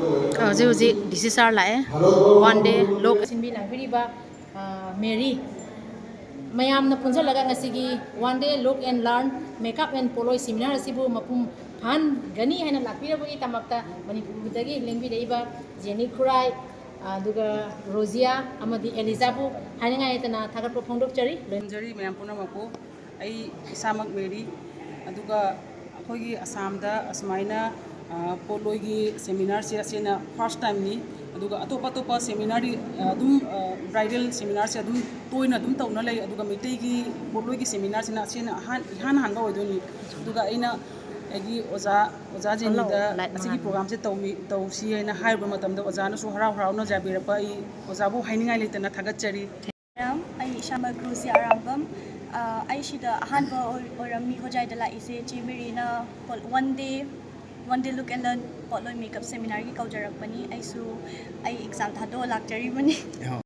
Hꯧji houji DCSR lae one day lok sinbi langpiriba Mary mayamna punjalaga ngasigi one day look and learn makeup and poloi seminar asibu mapum phan gani haina lakpirabagi tamakta manipurdagi lengbi deiba Jenny Khurai aduga Rozia amadi Elizabu haninga etana thagat phongdok chari Jari mayam puna mako ai isamak Mary aduga akhoi Assamda asmaina pologi seminar se asena first time ni aduga atopa seminar adum bridal seminar se adum toina adum tauna lay aduga mitei gi pologi seminar sena asena han hanba oidoni aduga aina agi oza jenida asigi program se tausi haina haiba matamda oza na su harau na jabirapa ai oza bu hainingai letana thagatchari ai Shama Cruise Arambam ai shida ahanba orami hojai dala ise chimirina one day look and learn poloi makeup seminar ki kaujarak pani ai su ai exam thado lakjari mani